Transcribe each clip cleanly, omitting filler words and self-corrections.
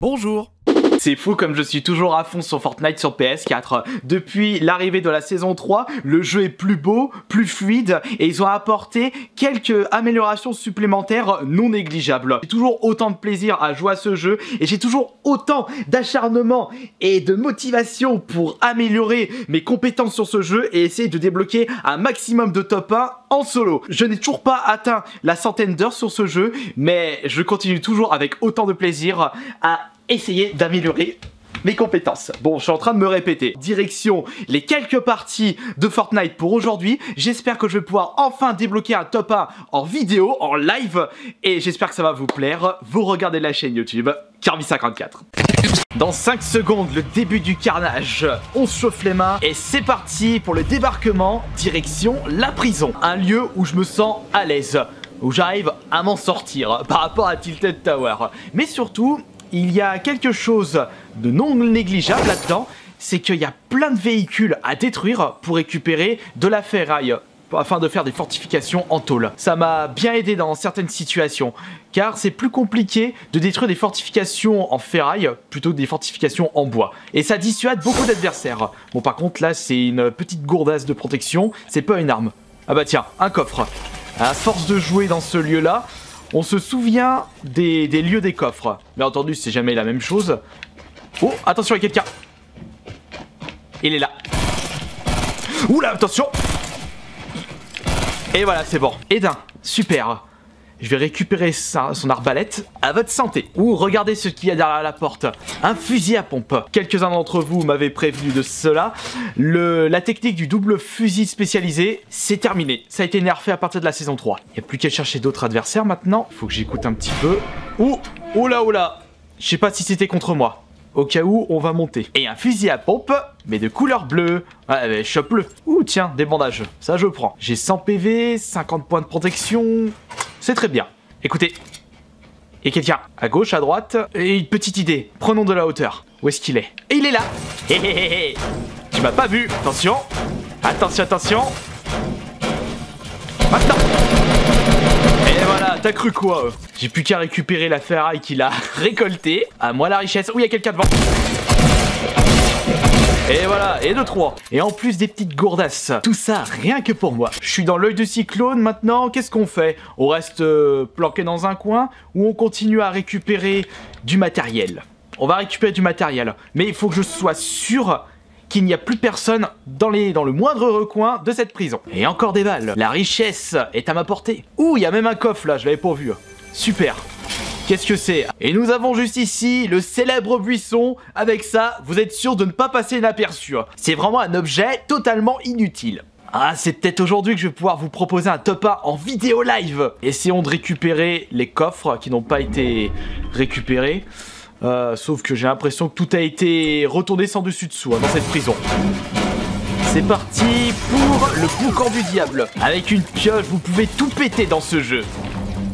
Bonjour. C'est fou comme je suis toujours à fond sur Fortnite sur PS4. Depuis l'arrivée de la saison 3, le jeu est plus beau, plus fluide et ils ont apporté quelques améliorations supplémentaires non négligeables. J'ai toujours autant de plaisir à jouer à ce jeu et j'ai toujours autant d'acharnement et de motivation pour améliorer mes compétences sur ce jeu et essayer de débloquer un maximum de top 1 en solo. Je n'ai toujours pas atteint la centaine d'heures sur ce jeu, mais je continue toujours avec autant de plaisir à essayer d'améliorer mes compétences. Bon, je suis en train de me répéter. Direction les quelques parties de Fortnite pour aujourd'hui. J'espère que je vais pouvoir enfin débloquer un top 1 en vidéo, en live. Et j'espère que ça va vous plaire. Vous regardez la chaîne YouTube Kirby54. Dans 5 secondes, le début du carnage. On se chauffe les mains et c'est parti pour le débarquement. Direction la prison. Un lieu où je me sens à l'aise. Où j'arrive à m'en sortir par rapport à Tilted Tower. Mais surtout, il y a quelque chose de non négligeable là-dedans, c'est qu'il y a plein de véhicules à détruire pour récupérer de la ferraille, afin de faire des fortifications en tôle. Ça m'a bien aidé dans certaines situations, car c'est plus compliqué de détruire des fortifications en ferraille plutôt que des fortifications en bois. Et ça dissuade beaucoup d'adversaires. Bon, par contre, là, c'est une petite gourdasse de protection, c'est pas une arme. Ah bah tiens, un coffre. À force de jouer dans ce lieu-là, on se souvient des lieux des coffres. Bien entendu, c'est jamais la même chose. Oh, attention, il y a quelqu'un. Il est là. Oula, attention. Et voilà, c'est bon. Edin, super. Je vais récupérer son arbalète. À votre santé. Ouh, regardez ce qu'il y a derrière la porte. Un fusil à pompe. Quelques-uns d'entre vous m'avaient prévenu de cela. La technique du double fusil spécialisé, c'est terminé. Ça a été nerfé à partir de la saison 3. Il n'y a plus qu'à chercher d'autres adversaires maintenant. Faut que j'écoute un petit peu. Ouh, oh là, oh là. Je sais pas si c'était contre moi. Au cas où, on va monter. Et un fusil à pompe, mais de couleur bleue. Ouais, mais chope-le. Ouh, tiens, des bandages. Ça, je prends. J'ai 100 PV, 50 points de protection. C'est très bien. Écoutez. Et quelqu'un à gauche, à droite. Et une petite idée. Prenons de la hauteur. Où est-ce qu'il est? Et il est là. Hé hé hé hé. Tu m'as pas vu. Attention. Attention, attention. Maintenant. Et voilà, t'as cru quoi? J'ai plus qu'à récupérer la ferraille qu'il a récoltée. À moi la richesse. Où il y a quelqu'un devant. Et voilà, et 2-3. Et en plus des petites gourdasses. Tout ça, rien que pour moi. Je suis dans l'œil du cyclone maintenant. Qu'est-ce qu'on fait? On reste planqué dans un coin ou on continue à récupérer du matériel? On va récupérer du matériel. Mais il faut que je sois sûr qu'il n'y a plus personne dans le moindre recoin de cette prison. Et encore des balles. La richesse est à ma portée. Ouh, il y a même un coffre là, je l'avais pas vu. Super. Qu'est-ce que c'est? Et nous avons juste ici le célèbre buisson. Avec ça, vous êtes sûr de ne pas passer inaperçu. C'est vraiment un objet totalement inutile. Ah, c'est peut-être aujourd'hui que je vais pouvoir vous proposer un top 1 en vidéo live. Essayons de récupérer les coffres qui n'ont pas été récupérés. Sauf que j'ai l'impression que tout a été retourné sans dessus dessous dans cette prison. C'est parti pour le boucan du diable. Avec une pioche, vous pouvez tout péter dans ce jeu.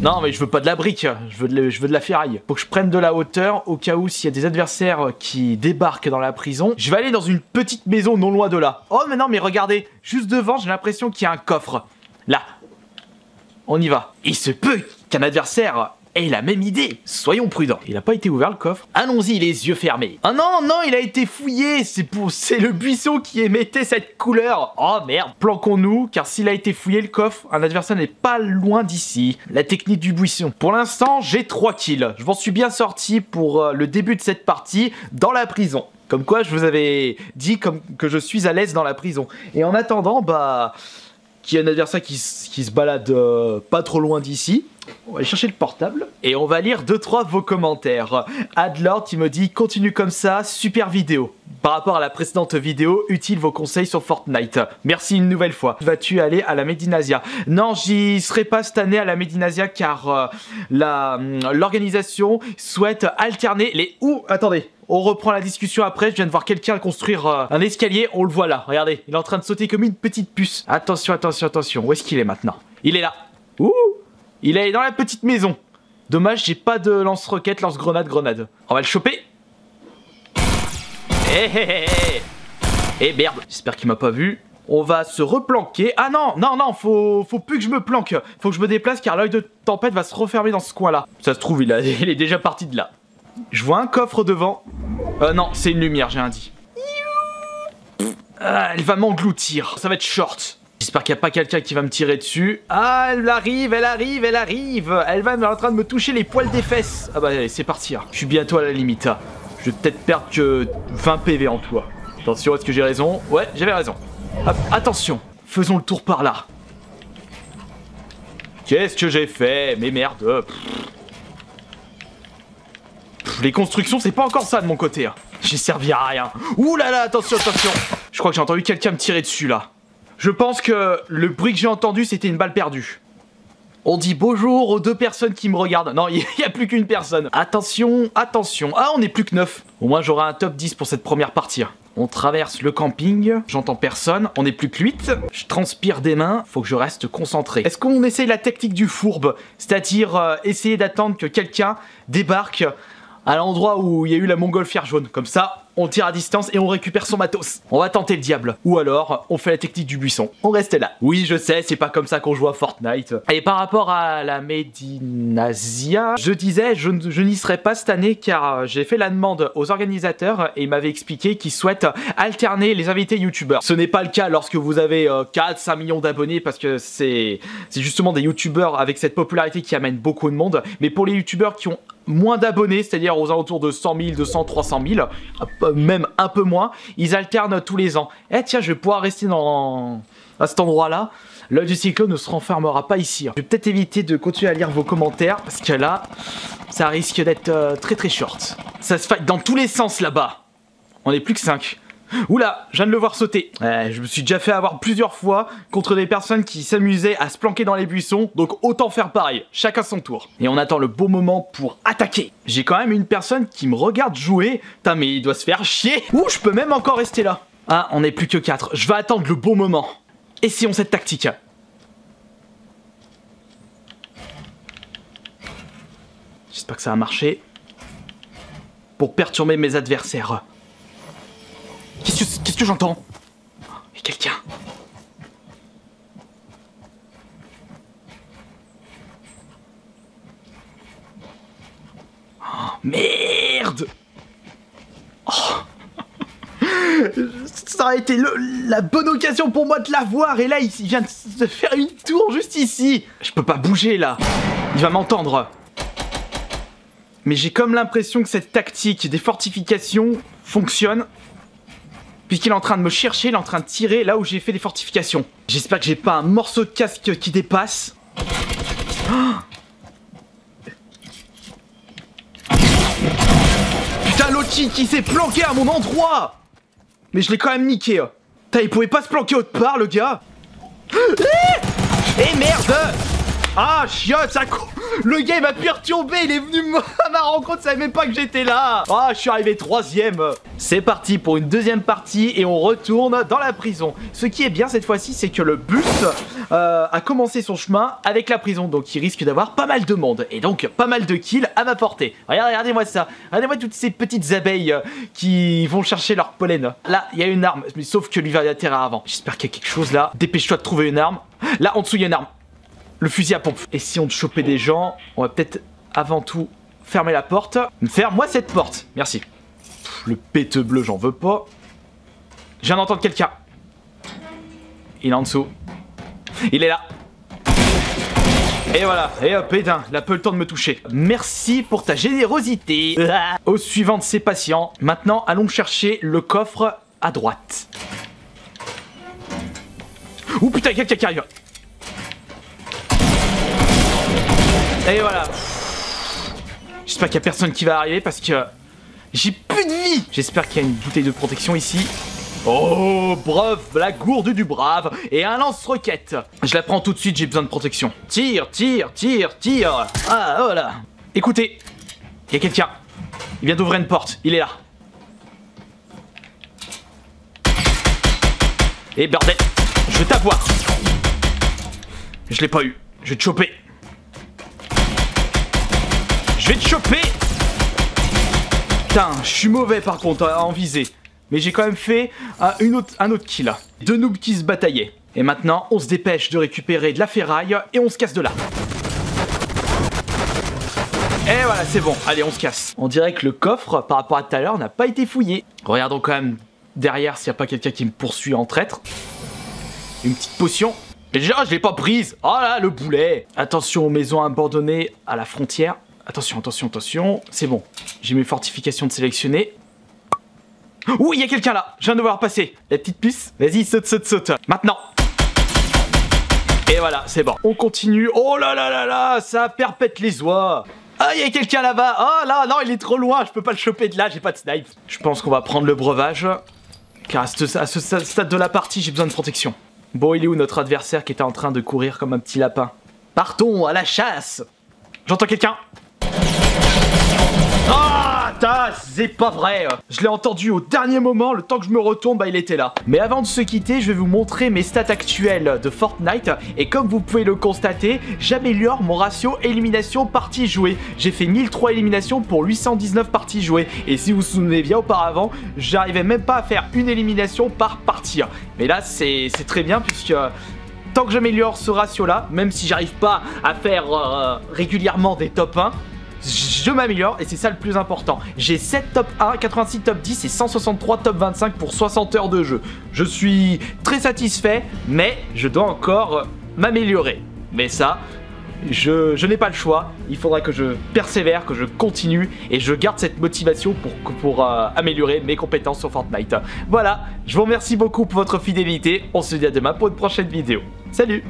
Non mais je veux pas de la brique, je veux de la ferraille. Faut que je prenne de la hauteur au cas où s'il y a des adversaires qui débarquent dans la prison. Je vais aller dans une petite maison non loin de là. Oh mais non mais regardez, juste devant j'ai l'impression qu'il y a un coffre. Là. On y va. Il se peut qu'un adversaire ait la même idée. Soyons prudents. Il a pas été ouvert le coffre. Allons-y les yeux fermés. Ah non, non, il a été fouillé. C'est le buisson qui émettait cette couleur. Oh merde. Planquons-nous, car s'il a été fouillé le coffre, un adversaire n'est pas loin d'ici. La technique du buisson. Pour l'instant, j'ai 3 kills. Je m'en suis bien sorti pour le début de cette partie dans la prison. Comme quoi, je vous avais dit que je suis à l'aise dans la prison. Et en attendant, bah, qu'il y a un adversaire qui se balade pas trop loin d'ici. On va aller chercher le portable et on va lire 2-3 de vos commentaires. Adlord qui me dit continue comme ça, super vidéo. Par rapport à la précédente vidéo, utile vos conseils sur Fortnite. Merci une nouvelle fois. Vas-tu aller à la Medinasia? Non, j'y serai pas cette année à la Medinasia car l'organisation souhaite alterner les... Ouh, attendez. On reprend la discussion après, je viens de voir quelqu'un construire un escalier, on le voit là, regardez, il est en train de sauter comme une petite puce. Attention, attention, attention, où est-ce qu'il est maintenant? Il est là. Ouh, il est dans la petite maison. Dommage, j'ai pas de lance-roquette, lance-grenade, grenade. On va le choper. Hé hé hé hé. Eh merde, j'espère qu'il m'a pas vu. On va se replanquer. Ah non, non, non, faut plus que je me planque. Faut que je me déplace car l'œil de tempête va se refermer dans ce coin-là. Ça se trouve, il est déjà parti de là. Je vois un coffre devant. Non, c'est une lumière, j'ai un dit. Elle va m'engloutir. Ça va être short. J'espère qu'il n'y a pas quelqu'un qui va me tirer dessus. Ah, elle arrive, elle arrive, elle arrive. Elle va être en train de me toucher les poils des fesses. Ah bah allez, c'est parti. Hein. Je suis bientôt à la limite. Hein. Je vais peut-être perdre que 20 PV en toi. Attention, est-ce que j'ai raison? Ouais, j'avais raison. Hop, attention, faisons le tour par là. Qu'est-ce que j'ai fait? Mais merde. Les constructions, c'est pas encore ça de mon côté. Hein. J'ai servi à rien. Ouh là là, attention, attention. Je crois que j'ai entendu quelqu'un me tirer dessus là. Je pense que le bruit que j'ai entendu, c'était une balle perdue. On dit bonjour aux 2 personnes qui me regardent. Non, il n'y a plus qu'une personne. Attention, attention. Ah, on n'est plus que 9. Au moins, j'aurai un top 10 pour cette première partie. On traverse le camping. J'entends personne. On n'est plus que 8. Je transpire des mains. Faut que je reste concentré. Est-ce qu'on essaye la technique du fourbe? C'est-à-dire essayer d'attendre que quelqu'un débarque à l'endroit où il y a eu la montgolfière jaune. Comme ça, on tire à distance et on récupère son matos. On va tenter le diable. Ou alors, on fait la technique du buisson. On reste là. Oui, je sais, c'est pas comme ça qu'on joue à Fortnite. Et par rapport à la Medinasia, je disais, je n'y serai pas cette année car j'ai fait la demande aux organisateurs et ils m'avaient expliqué qu'ils souhaitent alterner les invités youtubeurs. Ce n'est pas le cas lorsque vous avez 4-5 millions d'abonnés parce que c'est justement des youtubeurs avec cette popularité qui amènent beaucoup de monde. Mais pour les youtubeurs qui ont moins d'abonnés, c'est-à-dire aux alentours de 100 000, 200, 300 000, même un peu moins, ils alternent tous les ans. Eh tiens, je vais pouvoir rester à cet endroit-là. L'œil du cyclone ne se renfermera pas ici. Je vais peut-être éviter de continuer à lire vos commentaires, parce que là, ça risque d'être très très short. Ça se fight dans tous les sens là-bas. On est plus que 5. Oula, je viens de le voir sauter. Je me suis déjà fait avoir plusieurs fois contre des personnes qui s'amusaient à se planquer dans les buissons, donc autant faire pareil, chacun son tour. Et on attend le bon moment pour attaquer. J'ai quand même une personne qui me regarde jouer. Putain, mais il doit se faire chier. Ouh, je peux même encore rester là. Ah, on n'est plus que 4. Je vais attendre le bon moment. Essayons cette tactique. J'espère que ça va marcher. Pour perturber mes adversaires. Qu'est-ce que j'entends? Il y a quelqu'un. Oh, merde! Oh. Ça aurait été la bonne occasion pour moi de la voir et là il vient de se faire une tour juste ici. Je peux pas bouger là. Il va m'entendre. Mais j'ai comme l'impression que cette tactique des fortifications fonctionne. Puisqu'il est en train de me chercher, il est en train de tirer là où j'ai fait des fortifications. J'espère que j'ai pas un morceau de casque qui dépasse. Oh, putain, Loki qui s'est planqué à mon endroit. Mais je l'ai quand même niqué. Putain, il pouvait pas se planquer autre part, le gars. Eh merde. Ah, chiotte, ça... Le gars, il m'a perturbé, il est venu à ma rencontre, il savait même pas que j'étais là. Ah, je suis arrivé 3ème. C'est parti pour une deuxième partie et on retourne dans la prison. Ce qui est bien cette fois-ci, c'est que le bus a commencé son chemin avec la prison. Donc, il risque d'avoir pas mal de monde. Et donc, pas mal de kills à ma portée. Regardez-moi ça. Regardez-moi toutes ces petites abeilles qui vont chercher leur pollen. Là, il y a une arme, mais sauf que lui va atterrir avant. J'espère qu'il y a quelque chose là. Dépêche-toi de trouver une arme. Là, en dessous, il y a une arme. Le fusil à pompe. Essayons de choper des gens. On va peut-être avant tout fermer la porte. Ferme-moi cette porte. Merci. Le péteux bleu, j'en veux pas. Je viens d'entendre quelqu'un. Il est en dessous. Il est là. Et voilà. Et hop, putain, il a peu le temps de me toucher. Merci pour ta générosité. Au suivant de ces patients. Maintenant, allons chercher le coffre à droite. Ouh putain, il y a quelqu'un qui arrive. Et voilà. J'espère qu'il n'y a personne qui va arriver parce que j'ai plus de vie. J'espère qu'il y a une bouteille de protection ici. Oh, brave, la gourde du brave. Et un lance-roquette. Je la prends tout de suite, j'ai besoin de protection. Tire, tire, tire, tire. Ah, voilà. Écoutez, il y a quelqu'un. Il vient d'ouvrir une porte, il est là. Et bordel, je vais t'avoir. Je l'ai pas eu, je vais te choper. Je vais te choper. Putain, je suis mauvais par contre en visée. Mais j'ai quand même fait un autre kill. 2 noobs qui se bataillaient. Et maintenant, on se dépêche de récupérer de la ferraille et on se casse de là. Et voilà, c'est bon. Allez, on se casse. On dirait que le coffre, par rapport à tout à l'heure, n'a pas été fouillé. Regardons quand même derrière s'il n'y a pas quelqu'un qui me poursuit en traître. Une petite potion. Mais déjà, je l'ai pas prise. Oh là, le boulet. Attention aux maisons abandonnées à la frontière. Attention, attention, attention. C'est bon. J'ai mes fortifications de sélectionner. Ouh, il y a quelqu'un là. Je viens de voir passer. La petite puce. Vas-y, saute, saute, saute. Maintenant. Et voilà, c'est bon. On continue. Oh là là là là, ça perpète les oies. Ah, il y a quelqu'un là-bas. Oh là, non, il est trop loin. Je peux pas le choper de là, j'ai pas de snipe. Je pense qu'on va prendre le breuvage. Car à ce stade de la partie, j'ai besoin de protection. Bon, il est où notre adversaire qui était en train de courir comme un petit lapin? Partons à la chasse. J'entends quelqu'un. Ah, c'est pas vrai. Je l'ai entendu au dernier moment, le temps que je me retourne, bah il était là. Mais avant de se quitter, je vais vous montrer mes stats actuelles de Fortnite. Et comme vous pouvez le constater, j'améliore mon ratio élimination parties jouées. J'ai fait 1003 éliminations pour 819 parties jouées. Et si vous vous souvenez bien, auparavant, j'arrivais même pas à faire une élimination par partie. Mais là, c'est très bien puisque... tant que j'améliore ce ratio-là, même si j'arrive pas à faire régulièrement des top 1, je m'améliore et c'est ça le plus important. J'ai 7 top 1, 86 top 10 et 163 top 25 pour 60 heures de jeu. Je suis très satisfait, mais je dois encore m'améliorer. Mais ça, je n'ai pas le choix. Il faudra que je persévère, que je continue et je garde cette motivation pour améliorer mes compétences sur Fortnite. Voilà, je vous remercie beaucoup pour votre fidélité. On se dit à demain pour une prochaine vidéo. Salut!